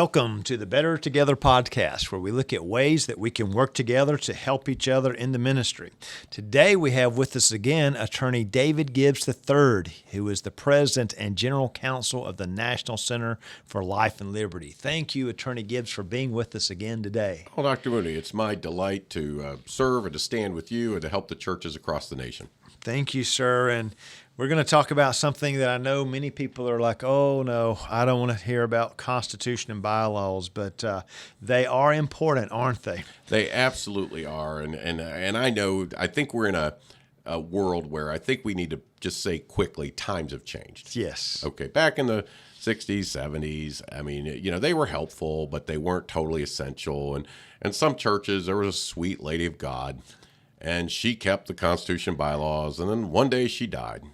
Welcome to the Better Together podcast, where we look at ways that we can work together to help each other in the ministry. Today we have with us again attorney David Gibbs III, who is the president and general counsel of the National Center for Life and Liberty. Thank you, Attorney Gibbs, for being with us again today. Well, Dr. Mooney, it's my delight to serve and to stand with you and to help the churches across the nation. Thank you, sir. And we're going to talk about something that I know many people are like, oh, no, I don't want to hear about Constitution and bylaws, but they are important, aren't they? They absolutely are. And I think we're in a world where I think we need to just say quickly, times have changed. Yes. Okay, back in the 60s, 70s, I mean, they were helpful, but they weren't totally essential. And some churches, there was a sweet lady of God, and she kept the Constitution bylaws, and then one day she died.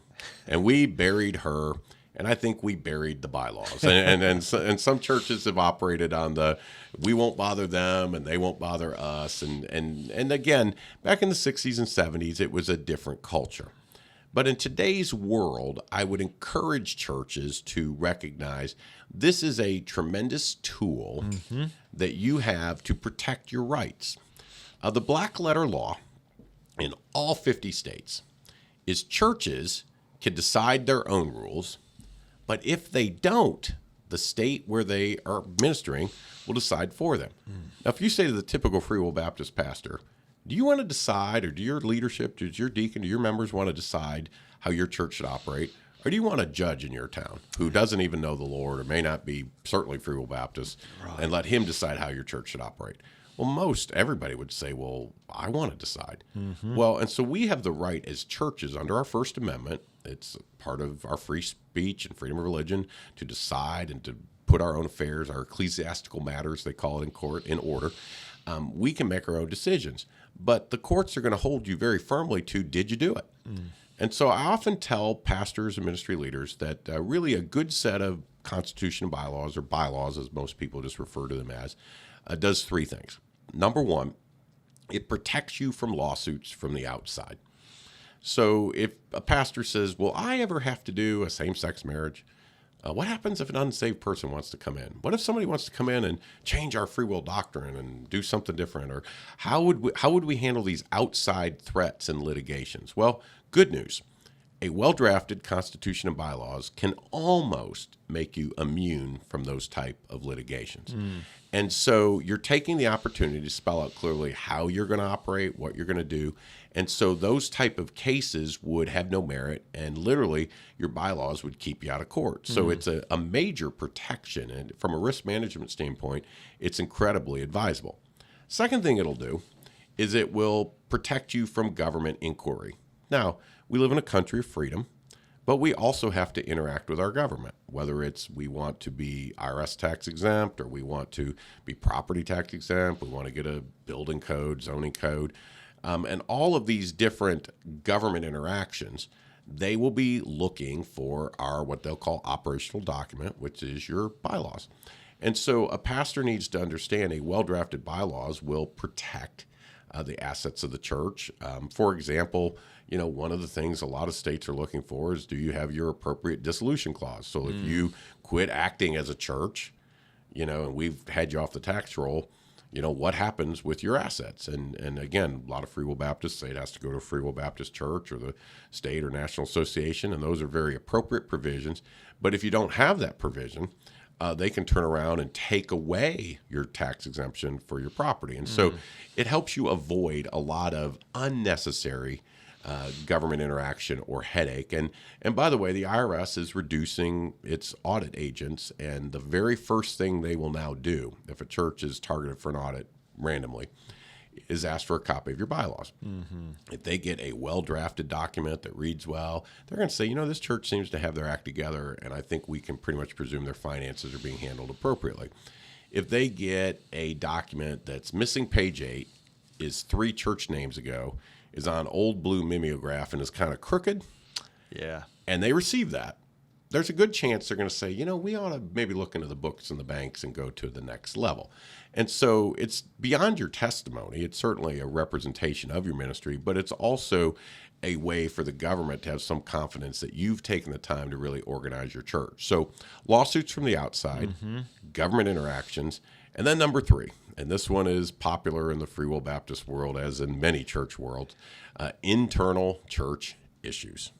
And we buried her, and I think we buried the bylaws. And some churches have operated on the we won't bother them and they won't bother us. And again, back in the 60s and 70s, it was a different culture. But in today's world, I would encourage churches to recognize this is a tremendous tool that you have to protect your rights. The black letter law in all 50 states is churches can decide their own rules, but if they don't, the state where they are ministering will decide for them. Now, if you say to the typical Free Will Baptist pastor, do you want to decide, or do your leadership, does your deacon, do your members want to decide how your church should operate, or do you want a judge in your town who doesn't even know the Lord or may not be certainly Free Will Baptist, and let him decide how your church should operate? Well, everybody would say, well, I want to decide. Well, and so we have the right as churches under our First Amendment, it's part of our free speech and freedom of religion, to decide and to put our own affairs, our ecclesiastical matters, they call it in court, in order. We can make our own decisions. But the courts are going to hold you very firmly to, did you do it? And so I often tell pastors and ministry leaders that really a good set of constitution bylaws, or bylaws as most people just refer to them as, does three things. Number one, it protects you from lawsuits from the outside. So if a pastor says, will I ever have to do a same-sex marriage? What happens if an unsaved person wants to come in? What if somebody wants to come in and change our free will doctrine and do something different? Or how would we handle these outside threats and litigations? Well, good news. A well-drafted constitution and bylaws can almost make you immune from those type of litigations. And so you're taking the opportunity to spell out clearly how you're going to operate, what you're going to do. And so those type of cases would have no merit, and literally your bylaws would keep you out of court. So it's a major protection. And from a risk management standpoint, it's incredibly advisable. Second thing it'll do is it will protect you from government inquiry. Now, we live in a country of freedom, but we also have to interact with our government, whether it's we want to be IRS tax exempt, or we want to be property tax exempt, we want to get a building code, zoning code, and all of these different government interactions, they will be looking for our what they'll call operational document, which is your bylaws. And so a pastor needs to understand a well-drafted bylaws will protect the assets of the church. For example, one of the things a lot of states are looking for is, do you have your appropriate dissolution clause? So if you quit acting as a church, and we've had you off the tax roll, what happens with your assets? And again, a lot of Free Will Baptists say it has to go to a Free Will Baptist church or the state or national association, and those are very appropriate provisions. But if you don't have that provision, they can turn around and take away your tax exemption for your property. And so it helps you avoid a lot of unnecessary government interaction or headache. And by the way, the IRS is reducing its audit agents, and the very first thing they will now do if a church is targeted for an audit randomly is ask for a copy of your bylaws. If they get a well-drafted document that reads well, they're going to say, this church seems to have their act together, and I think we can pretty much presume their finances are being handled appropriately. If they get a document that's missing page 8, is 3 church names ago, is on old blue mimeograph, and is kind of crooked, and they receive that, there's a good chance they're going to say, we ought to maybe look into the books and the banks and go to the next level. And so it's beyond your testimony. It's certainly a representation of your ministry, but it's also a way for the government to have some confidence that you've taken the time to really organize your church. So lawsuits from the outside, government interactions, and then number 3, and this one is popular in the Free Will Baptist world as in many church worlds, internal church issues.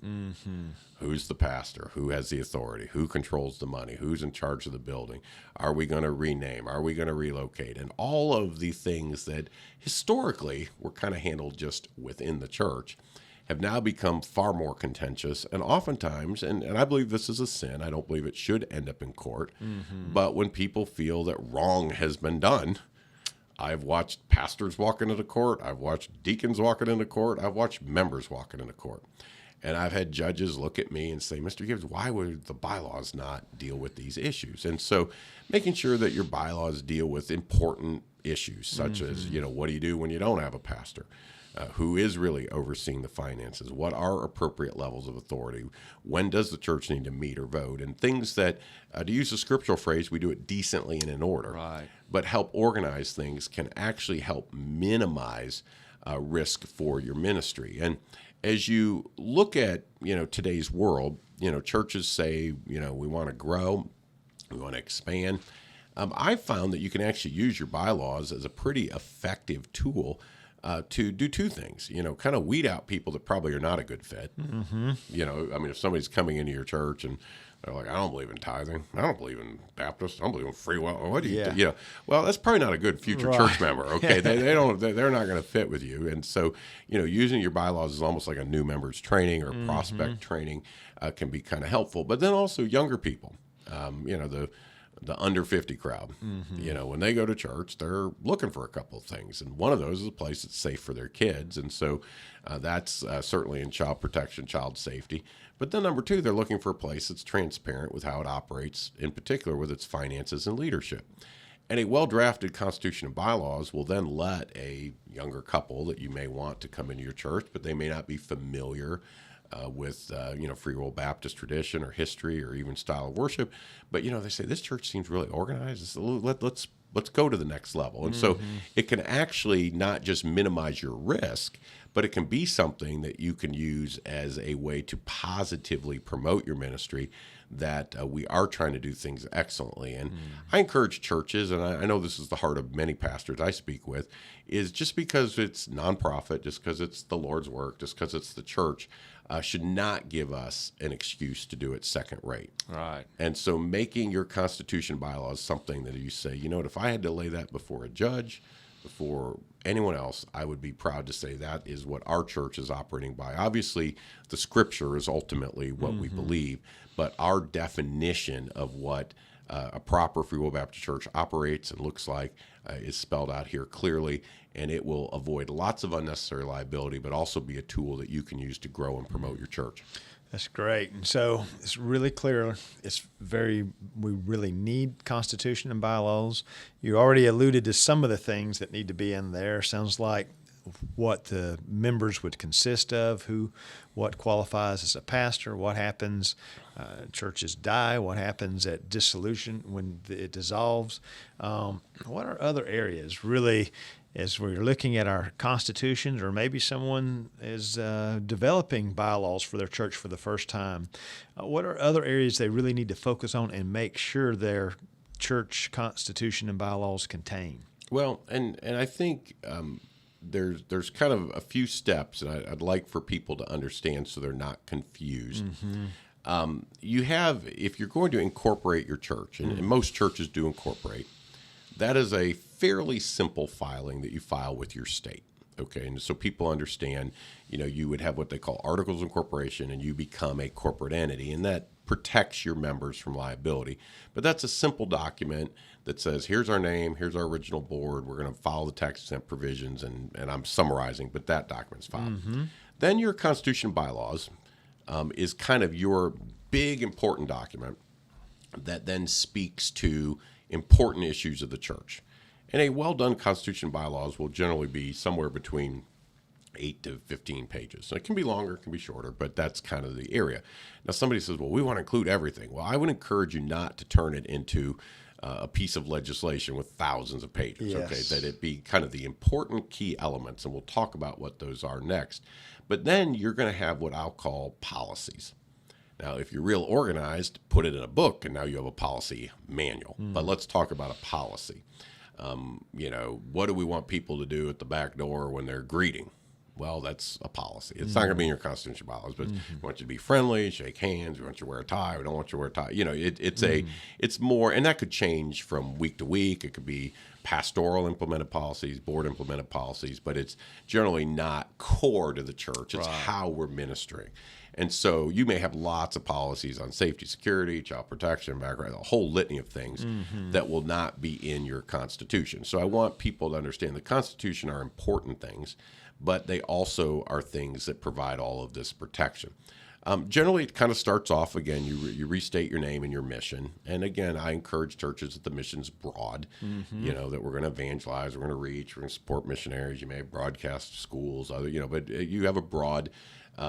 Who's the pastor? Who has the authority? Who controls the money? Who's in charge of the building? Are we going to rename? Are we going to relocate? And all of the things that historically were kind of handled just within the church have now become far more contentious, and oftentimes, and I believe this is a sin, I don't believe it should end up in court, but when people feel that wrong has been done, I've watched pastors walking into court, I've watched deacons walking into court, I've watched members walking into court. And I've had judges look at me and say, Mr. Gibbs, why would the bylaws not deal with these issues? And so making sure that your bylaws deal with important issues, such as, what do you do when you don't have a pastor? Who is really overseeing the finances? What are appropriate levels of authority? When does the church need to meet or vote? And things that, to use a scriptural phrase, we do it decently and in order. Right. But help organize things can actually help minimize risk for your ministry. And as you look at, today's world, churches say, we want to grow, we want to expand. I've found that you can actually use your bylaws as a pretty effective tool to do 2 things, kind of weed out people that probably are not a good fit. If somebody's coming into your church and they're like, I don't believe in tithing, I don't believe in Baptist, I don't believe in free will. What do you do? Well, that's probably not a good future church member. Okay. They're not going to fit with you. And so, using your bylaws is almost like a new members training or prospect training can be kind of helpful. But then also younger people, the under 50 crowd, when they go to church, they're looking for a couple of things. And one of those is a place that's safe for their kids. And so that's certainly in child protection, child safety. But then number 2, they're looking for a place that's transparent with how it operates, in particular with its finances and leadership. And a well-drafted constitution and bylaws will then let a younger couple that you may want to come into your church, but they may not be familiar with Free Will Baptist tradition or history or even style of worship, but they say this church seems really organized. Let's go to the next level. And so it can actually not just minimize your risk, but it can be something that you can use as a way to positively promote your ministry, that we are trying to do things excellently. And I encourage churches, and I know this is the heart of many pastors I speak with, is just because it's nonprofit, just because it's the Lord's work, just because it's the church, should not give us an excuse to do it second rate. Right. And so making your constitution bylaws something that you say, if I had to lay that before a judge, before anyone else, I would be proud to say that is what our church is operating by. Obviously, the scripture is ultimately what we believe, but our definition of what a proper Free Will Baptist church operates and looks like is spelled out here clearly, and it will avoid lots of unnecessary liability, but also be a tool that you can use to grow and promote your church. That's great. And so it's really clear. We really need constitution and bylaws. You already alluded to some of the things that need to be in there. Sounds like what the members would consist of, what qualifies as a pastor, what happens, churches die, what happens at dissolution when it dissolves. What are other areas really, as we're looking at our constitutions, or maybe someone is developing bylaws for their church for the first time, what are other areas they really need to focus on and make sure their church constitution and bylaws contain? Well, and I think there's kind of a few steps that I'd like for people to understand so they're not confused. You have, if you're going to incorporate your church, and most churches do incorporate, that is a fairly simple filing that you file with your state. Okay, and so people understand, you would have what they call articles of incorporation, and you become a corporate entity, and that protects your members from liability. But that's a simple document that says, here's our name, here's our original board, we're going to follow the tax-exempt provisions, and I'm summarizing, but that document's filed. Then your constitution bylaws is kind of your big, important document that then speaks to important issues of the church. And a well-done constitution bylaws will generally be somewhere between 8 to 15 pages. So it can be longer, it can be shorter, but that's kind of the area. Now somebody says, well, we want to include everything. Well, I would encourage you not to turn it into a piece of legislation with thousands of pages, Yes. okay? That it be kind of the important key elements, and we'll talk about what those are next. But then you're going to have what I'll call policies. Now, if you're real organized, put it in a book, and now you have a policy manual. But let's talk about a policy. What do we want people to do at the back door when they're greeting? Well, that's a policy. It's not going to be in your constitutional bylaws, but we want you to be friendly, shake hands. We want you to wear a tie. We don't want you to wear a tie. It's more, and that could change from week to week. It could be pastoral implemented policies, board implemented policies, but it's generally not core to the church. It's how we're ministering. And so you may have lots of policies on safety, security, child protection, background, a whole litany of things that will not be in your Constitution. So I want people to understand the Constitution are important things, but they also are things that provide all of this protection. Generally, it kind of starts off, again, you restate your name and your mission. And again, I encourage churches that the mission's broad, that we're going to evangelize, we're going to reach, we're going to support missionaries. You may have broadcast schools, but you have a broad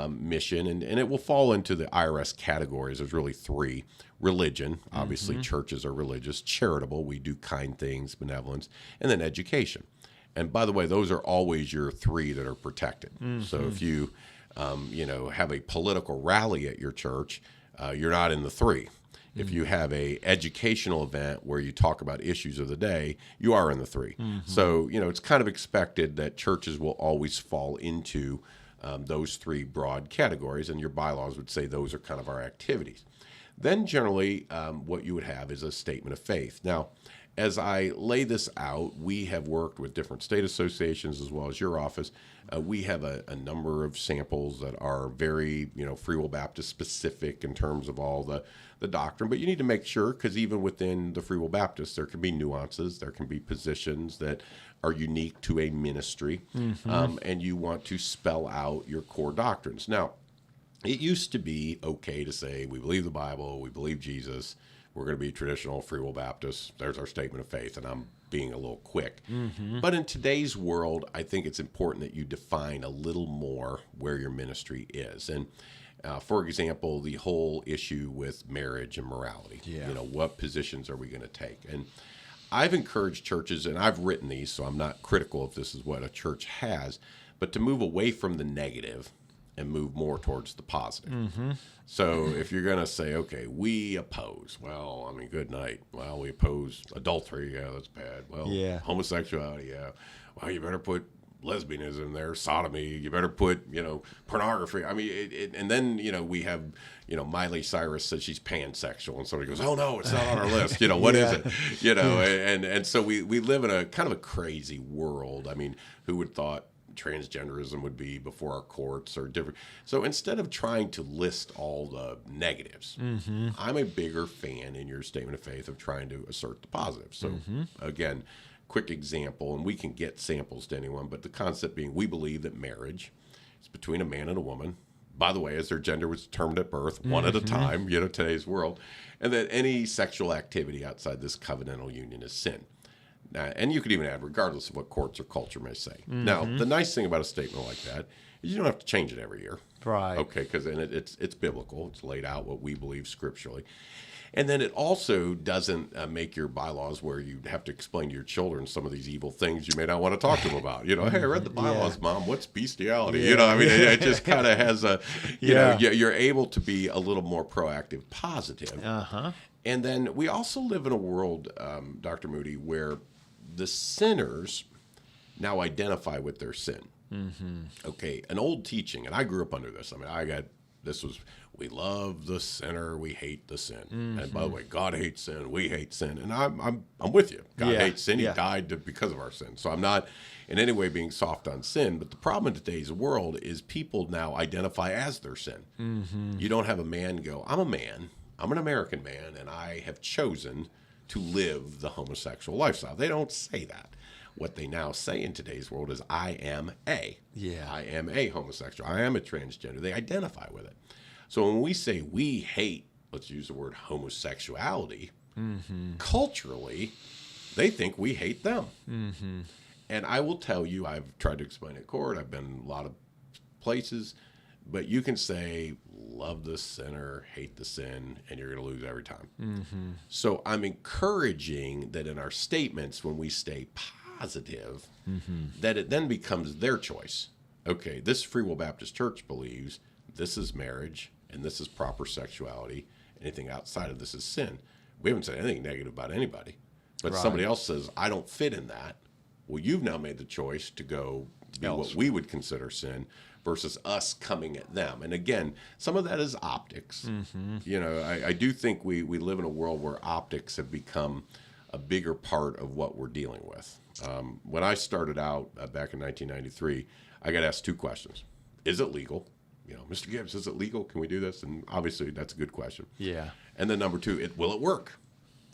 mission, and it will fall into the IRS categories. There's really three. Religion, obviously churches are religious. Charitable, we do kind things, benevolence, and then education. And by the way, those are always your three that are protected. So if you, have a political rally at your church, you're not in the three. If you have a educational event where you talk about issues of the day, you are in the three. So, it's kind of expected that churches will always fall into those three broad categories, and your bylaws would say those are kind of our activities. Then generally what you would have is a statement of faith. Now, as I lay this out, we have worked with different state associations as well as your office. We have a number of samples that are very, Free Will Baptist specific in terms of all the doctrine. But you need to make sure, because even within the Free Will Baptist, there can be nuances, there can be positions that are unique to a ministry, and you want to spell out your core doctrines. Now, it used to be okay to say, we believe the Bible, we believe Jesus, we're going to be traditional Free Will Baptists. There's our statement of faith, and I'm being a little quick. But in today's world, I think it's important that you define a little more where your ministry is. And for example, the whole issue with marriage and morality. What positions are we going to take? And I've encouraged churches, and I've written these, so I'm not critical if this is what a church has, but to move away from the negative and move more towards the positive. So if you're going to say, okay, we oppose, well, good night. Well, we oppose adultery. Yeah, that's bad. Well, homosexuality. Yeah. Well, you better put lesbianism in there, sodomy. You better put, pornography. And then, we have, Miley Cyrus says she's pansexual, and somebody goes, oh no, it's not on our list. What is it? And so we live in a kind of a crazy world. Who would thought transgenderism would be before our courts or different. So instead of trying to list all the negatives, I'm a bigger fan in your statement of faith of trying to assert the positive. So again, quick example, and we can get samples to anyone, but the concept being we believe that marriage is between a man and a woman. By the way, as their gender was determined at birth, one at a time, today's world, and that any sexual activity outside this covenantal union is sin. And you could even add, regardless of what courts or culture may say. Now, the nice thing about a statement like that is you don't have to change it every year. Right. Okay, because it's biblical. It's laid out what we believe scripturally. And then it also doesn't make your bylaws where you have to explain to your children some of these evil things you may not want to talk to them about. Hey, I read the bylaws, Mom. What's bestiality? It just kind of has a, you're able to be a little more proactive, positive. And then we also live in a world, Dr. Moody, where the sinners now identify with their sin. Okay, an old teaching, and I grew up under this. We love the sinner, we hate the sin. And by the way, God hates sin, we hate sin. And I'm with you. God hates sin. He died because of our sin. So I'm not in any way being soft on sin. But the problem in today's world is people now identify as their sin. You don't have a man go, I'm a man, I'm an American man, and I have chosen to live the homosexual lifestyle. They don't say that. What they now say in today's world is, I am a homosexual. I am a transgender. They identify with it. So when we say we hate, let's use the word homosexuality, culturally, they think we hate them. And I will tell you, I've tried to explain at court. I've been in a lot of places. But you can say, love the sinner, hate the sin, and you're going to lose every time. So I'm encouraging that in our statements, when we stay positive, that it then becomes their choice. okay, this Free Will Baptist Church believes this is marriage and this is proper sexuality. Anything outside of this is sin. We haven't said anything negative about anybody. But somebody else says, I don't fit in that. Well, you've now made the choice to go be what we would consider sin versus us coming at them. And again, some of that is optics. You know, I do think we live in a world where optics have become a bigger part of what we're dealing with. When I started out back in 1993, I got asked two questions. Is it legal? You know, Mr. Gibbs, is it legal? Can we do this? And obviously that's a good question. Yeah. And then number two, will it work?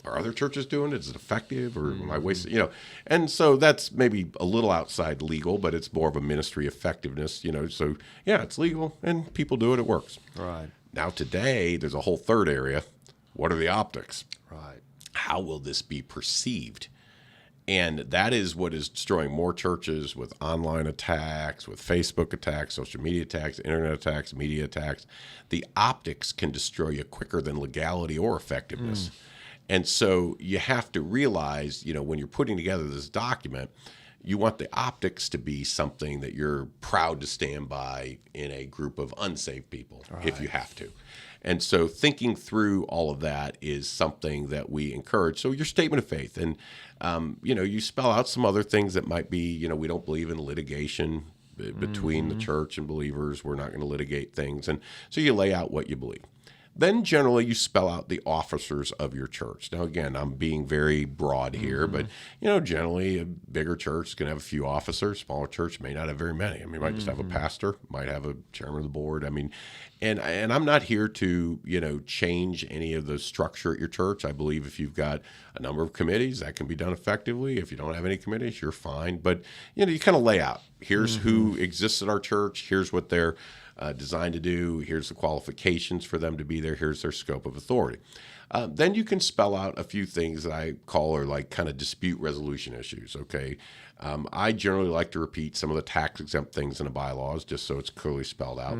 Are other churches doing it? Is it effective, or am I wasting? You know, and so that's maybe a little outside legal, but it's more of a ministry effectiveness. You know, so yeah, it's legal and people do it. It works. Right. Now today, there's a whole third area. What are the optics? Right. How will this be perceived? And that is what is destroying more churches with online attacks, with Facebook attacks, social media attacks, internet attacks, media attacks. The optics can destroy you quicker than legality or effectiveness. And so you have to realize, you know, when you're putting together this document, you want the optics to be something that you're proud to stand by in a group of unsaved people, if you have to. And so thinking through all of that is something that we encourage. So your statement of faith, and, you know, you spell out some other things that might be, you know, we don't believe in litigation between the church and believers. We're not going to litigate things. And so you lay out what you believe. Then generally you spell out the officers of your church. Now, again, I'm being very broad here, but, you know, generally a bigger church is going to have a few officers. Smaller church may not have very many. I mean, you might just have a pastor, might have a chairman of the board. I mean, and I'm not here to, you know, change any of the structure at your church. I believe if you've got a number of committees, that can be done effectively. If you don't have any committees, you're fine. But, you know, you kind of lay out, here's who exists at our church. Here's what they're designed to do. Here's the qualifications for them to be there. Here's their scope of authority. Then you can spell out a few things that I call are like kind of dispute resolution issues, okay? I generally like to repeat some of the tax-exempt things in the bylaws just so it's clearly spelled out.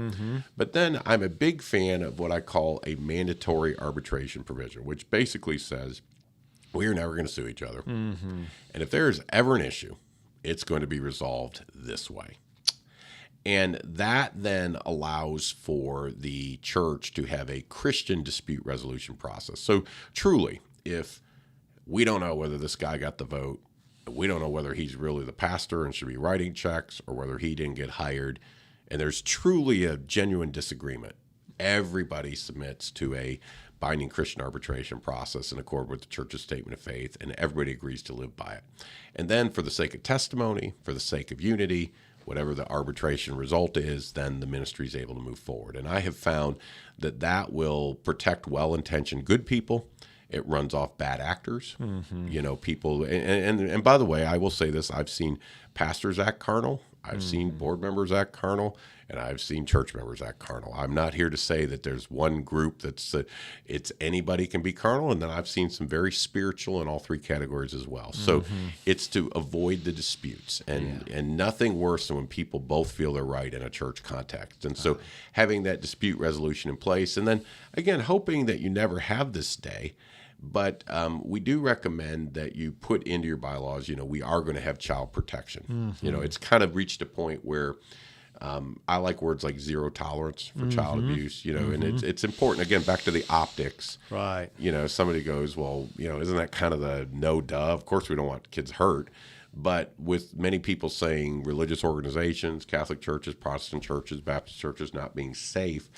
But then I'm a big fan of what I call a mandatory arbitration provision, which basically says we are never going to sue each other. And if there is ever an issue, it's going to be resolved this way. And that then allows for the church to have a Christian dispute resolution process. So truly, if we don't know whether this guy got the vote, we don't know whether he's really the pastor and should be writing checks or whether he didn't get hired, and there's truly a genuine disagreement, everybody submits to a binding Christian arbitration process in accord with the church's statement of faith, and everybody agrees to live by it. And then for the sake of testimony, for the sake of unity, whatever the arbitration result is, then the ministry is able to move forward. And I have found that that will protect well-intentioned good people. It runs off bad actors, you know, people. And by the way, I will say this. I've seen pastors act carnal. I've seen board members act carnal, and I've seen church members act carnal. I'm not here to say that there's one group that's it's anybody can be carnal, and then I've seen some very spiritual in all three categories as well. So it's to avoid the disputes, and nothing worse than when people both feel they're right in a church context. And so having that dispute resolution in place, and then again hoping that you never have this day. But we do recommend that you put into your bylaws, you know, we are going to have child protection. You know, it's kind of reached a point where I like words like zero tolerance for child abuse, you know, and it's important, again, back to the optics. Right. You know, somebody goes, well, you know, isn't that kind of the no duh? Of course, we don't want kids hurt. But with many people saying religious organizations, Catholic churches, Protestant churches, Baptist churches not being safe,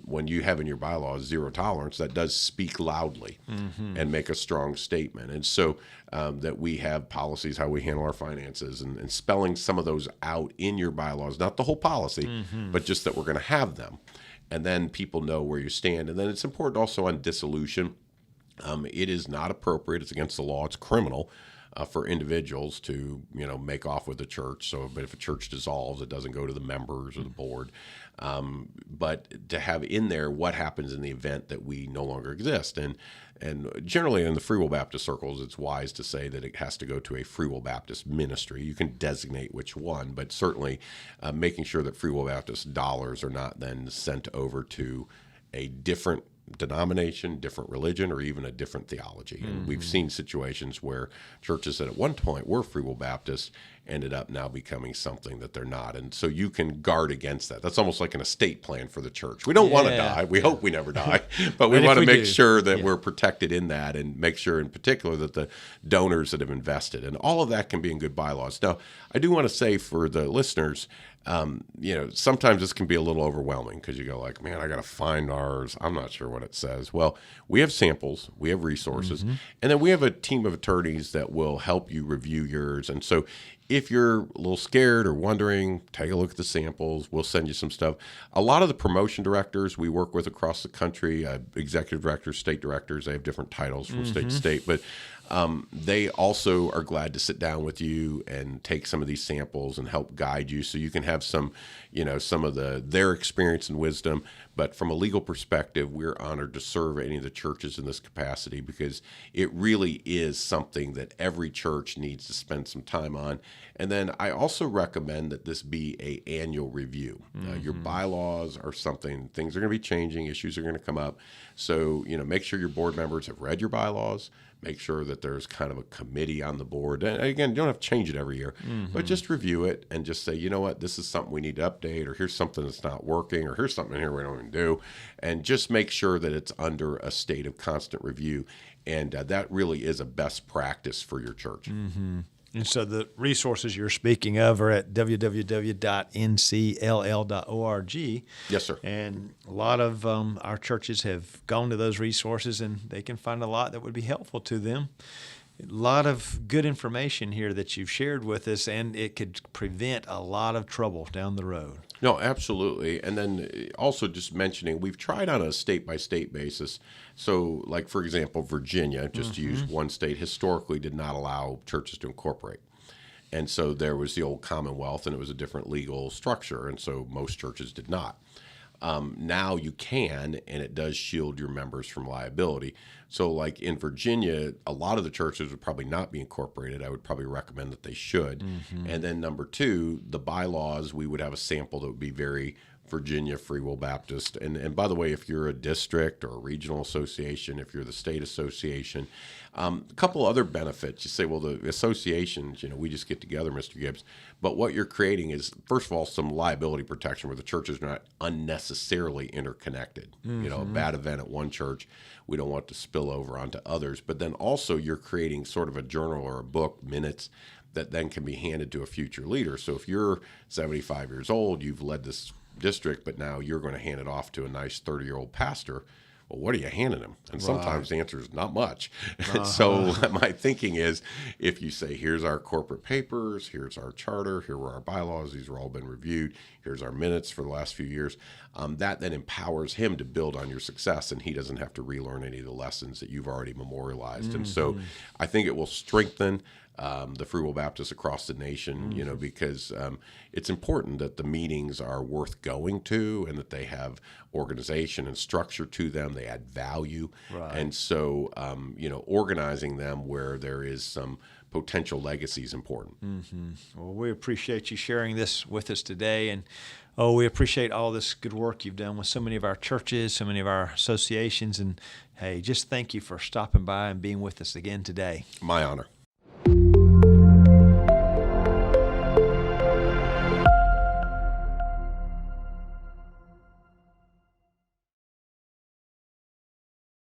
when you have in your bylaws zero tolerance, that does speak loudly and make a strong statement. And so that we have policies, how we handle our finances, and spelling some of those out in your bylaws, not the whole policy, but just that we're going to have them. And then people know where you stand. And then it's important also on dissolution. It is not appropriate. It's against the law. It's criminal. For individuals to, you know, make off with the church. So, but if a church dissolves, it doesn't go to the members or the board. But to have in there what happens in the event that we no longer exist. And generally in the Free Will Baptist circles, it's wise to say that it has to go to a Free Will Baptist ministry. You can designate which one, but certainly making sure that Free Will Baptist dollars are not then sent over to a different denomination, different religion, or even a different theology. And we've seen situations where churches that at one point were Free Will Baptist ended up now becoming something that they're not. And so you can guard against that. That's almost like an estate plan for the church. We don't want to die. We hope we never die, but we want to make sure that we're protected in that, and make sure in particular that the donors that have invested, and all of that can be in good bylaws. Now, I do want to say for the listeners, sometimes this can be a little overwhelming because you go like, man, I got to find ours. I'm not sure what it says. Well, we have samples, we have resources, and then we have a team of attorneys that will help you review yours. And so if you're a little scared or wondering, take a look at the samples. We'll send you some stuff. A lot of the promotion directors we work with across the country, executive directors, state directors, they have different titles from state to state, but they also are glad to sit down with you and take some of these samples and help guide you so you can have some of their experience and wisdom. But from a legal perspective, we're honored to serve any of the churches in this capacity, because it really is something that every church needs to spend some time on. And then I also recommend that this be an annual review. Your bylaws are something, things are going to be changing, issues are going to come up. So, make sure your board members have read your bylaws. Make sure that there's kind of a committee on the board. And again, you don't have to change it every year, but just review it and just say, you know what, this is something we need to update, or here's something that's not working, or here's something here we don't even do. And just make sure that it's under a state of constant review. And that really is a best practice for your church. And so the resources you're speaking of are at www.ncll.org. Yes, sir. And a lot of our churches have gone to those resources, and they can find a lot that would be helpful to them. A lot of good information here that you've shared with us, and it could prevent a lot of trouble down the road. No, absolutely. And then also just mentioning, we've tried on a state-by-state basis. So, like, for example, Virginia, just to use one state, historically did not allow churches to incorporate. And so there was the old Commonwealth, and it was a different legal structure, and so most churches did not. Now you can, and it does shield your members from liability. So like in Virginia, a lot of the churches would probably not be incorporated. I would probably recommend that they should. And then number two, the bylaws, we would have a sample that would be very Virginia Free Will Baptist. And by the way, if you're a district or a regional association, if you're the state association, a couple other benefits. You say, well, the associations, we just get together, Mr. Gibbs. But what you're creating is, first of all, some liability protection where the churches are not unnecessarily interconnected. A bad event at one church, we don't want to spill over onto others. But then also you're creating sort of a journal or a book, minutes, that then can be handed to a future leader. So if you're 75 years old, you've led this district, but now you're going to hand it off to a nice 30-year-old pastor. Well, what are you handing him? And sometimes the answer is not much. So my thinking is, if you say, here's our corporate papers, here's our charter, here were our bylaws, these have all been reviewed, here's our minutes for the last few years, that then empowers him to build on your success, and he doesn't have to relearn any of the lessons that you've already memorialized. And so I think it will strengthen the Free Will Baptists across the nation, because it's important that the meetings are worth going to, and that they have organization and structure to them. They add value. Right. And so, organizing them where there is some potential legacy is important. Well, we appreciate you sharing this with us today. And, we appreciate all this good work you've done with so many of our churches, so many of our associations. And, hey, just thank you for stopping by and being with us again today. My honor.